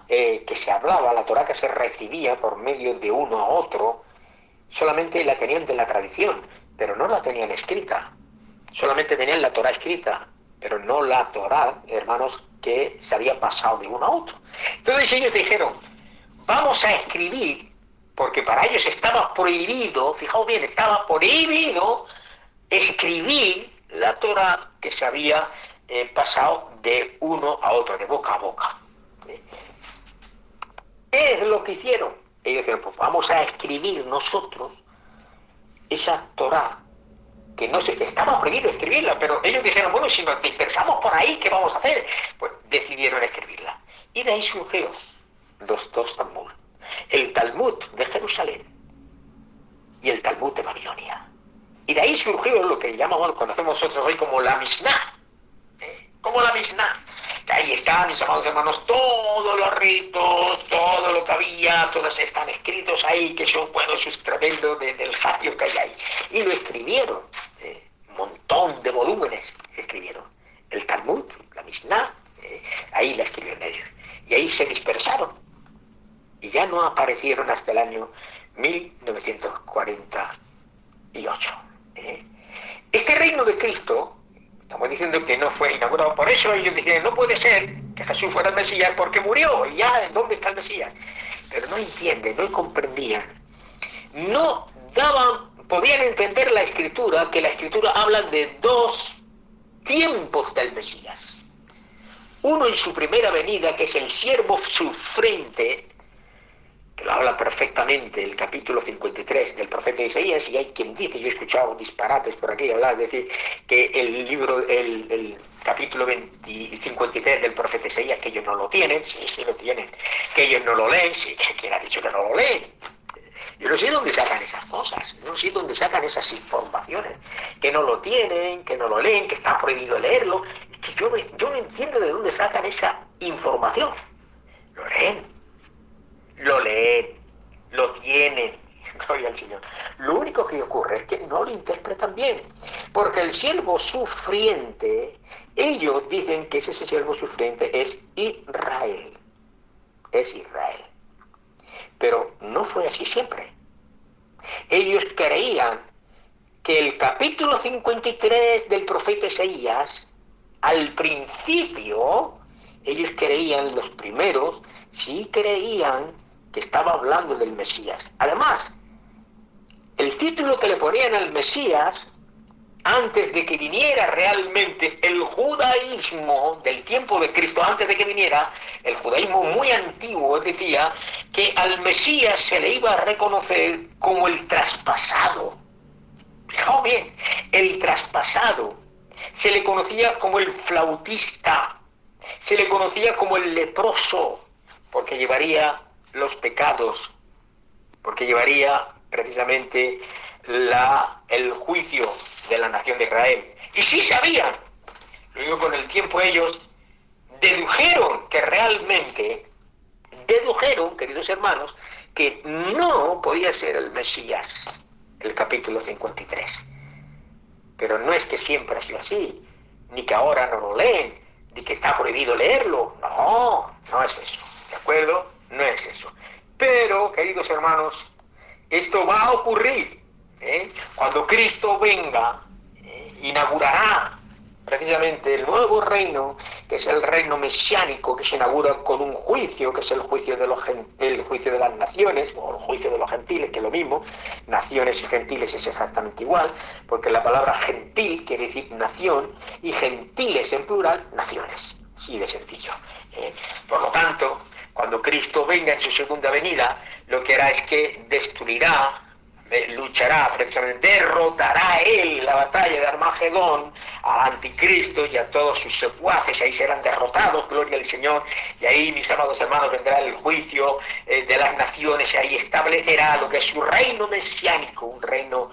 que se hablaba, la Torá que se recibía por medio de uno a otro, solamente la tenían de la tradición, pero no la tenían escrita. Solamente tenían la Torá escrita, pero no la Torá, hermanos, que se había pasado de uno a otro. Entonces ellos dijeron, vamos a escribir, porque para ellos estaba prohibido, fijaos bien, estaba prohibido escribir la Torá que se había pasado de uno a otro, de boca a boca. ¿Qué es lo que hicieron? Ellos dijeron, pues vamos a escribir nosotros esa Torá, que no se estaba prohibido escribirla, pero ellos dijeron, bueno, si nos dispersamos por ahí, ¿qué vamos a hacer? Pues decidieron escribirla. Y de ahí surgió los dos Talmud. El Talmud de Jerusalén y el Talmud de Babilonia. Y de ahí surgió lo que conocemos nosotros hoy como la Mishnah. Como la Mishnah. Que ahí están, mis amados hermanos, todos los ritos, todo lo que había, todos están escritos ahí, que son, bueno, eso es tremendo del jatio que hay ahí. Y lo escribieron, un montón de volúmenes escribieron. El Talmud, la Mishnah, ahí la escribieron ellos. Y ahí se dispersaron. Y ya no aparecieron hasta el año 1948. Este reino de Cristo, estamos diciendo que no fue inaugurado, por eso ellos decían, no puede ser que Jesús fuera el Mesías porque murió, y ya, ¿dónde está el Mesías? Pero no entienden, no comprendían, no podían entender la Escritura, que la Escritura habla de dos tiempos del Mesías. Uno en su primera venida, que es el siervo sufriente, que lo habla perfectamente el capítulo 53 del profeta Isaías, y hay quien dice, yo he escuchado disparates por aquí hablar, decir que el libro, el capítulo 53 del profeta Isaías, que ellos no lo tienen, sí lo tienen, que ellos no lo leen, sí, ¿quién ha dicho que no lo leen? Yo no sé dónde sacan esas cosas, no sé dónde sacan esas informaciones, que no lo tienen, que no lo leen, que está prohibido leerlo, es que yo no entiendo de dónde sacan esa información. Lo leen, lo tienen, gloria al Señor. Lo único que ocurre es que no lo interpretan bien. Porque el siervo sufriente, ellos dicen que ese siervo sufriente es Israel. Es Israel. Pero no fue así siempre. Ellos creían que el capítulo 53 del profeta Isaías, al principio, ellos creían, los primeros, sí creían que estaba hablando del Mesías. Además, el título que le ponían al Mesías, antes de que viniera realmente el judaísmo del tiempo de Cristo, antes de que viniera el judaísmo muy antiguo, decía que al Mesías se le iba a reconocer como el traspasado. Fijaos bien, el traspasado. Se le conocía como el flautista, se le conocía como el leproso, porque llevaría los pecados, porque llevaría precisamente el juicio de la nación de Israel. Y sí sabían, luego con el tiempo ellos dedujeron que realmente, queridos hermanos, que no podía ser el Mesías, el capítulo 53. Pero no es que siempre ha sido así, ni que ahora no lo leen, ni que está prohibido leerlo. No, no es eso, ¿de acuerdo? No es eso. Pero, queridos hermanos, esto va a ocurrir, cuando Cristo venga, inaugurará precisamente el nuevo reino, que es el reino mesiánico, que se inaugura con un juicio, que es el juicio de las naciones, o el juicio de los gentiles, que es lo mismo. Naciones y gentiles es exactamente igual, porque la palabra gentil quiere decir nación, y gentiles en plural, naciones. Así de sencillo. Por lo tanto, cuando Cristo venga en su segunda venida, lo que hará es que destruirá, luchará, precisamente derrotará él la batalla de Armagedón al anticristo y a todos sus secuaces. Ahí serán derrotados, gloria al Señor, y ahí, mis amados hermanos, vendrá el juicio de las naciones, y ahí establecerá lo que es su reino mesiánico, un reino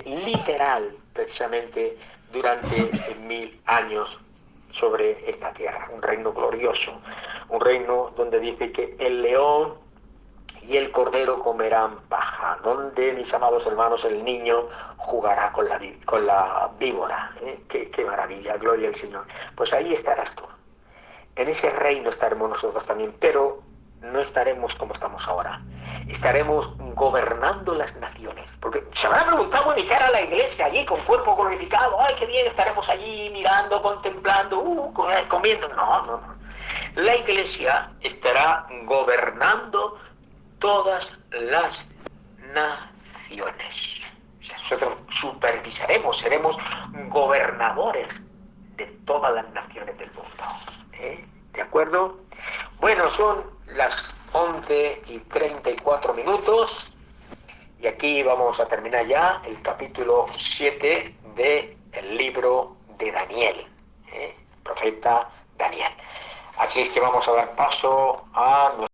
literal, precisamente durante 1000 años sobre esta tierra, un reino glorioso, un reino donde dice que el león y el cordero comerán paja, donde, mis amados hermanos, el niño jugará con la víbora. Qué maravilla, gloria al Señor. Pues ahí estarás tú. En ese reino estaremos nosotros también, pero no estaremos como estamos ahora. Estaremos gobernando las naciones. Porque se habrá preguntado, bueno, ¿y qué hará la iglesia allí con cuerpo glorificado? ¡Ay, qué bien! Estaremos allí mirando, contemplando, comiendo. No. La iglesia estará gobernando todas las naciones. O sea, nosotros supervisaremos, seremos gobernadores de todas las naciones del mundo. ¿De acuerdo? Bueno, son las 11:34, y aquí vamos a terminar ya el capítulo 7 del libro de Daniel, profeta Daniel. Así es que vamos a dar paso a nuestro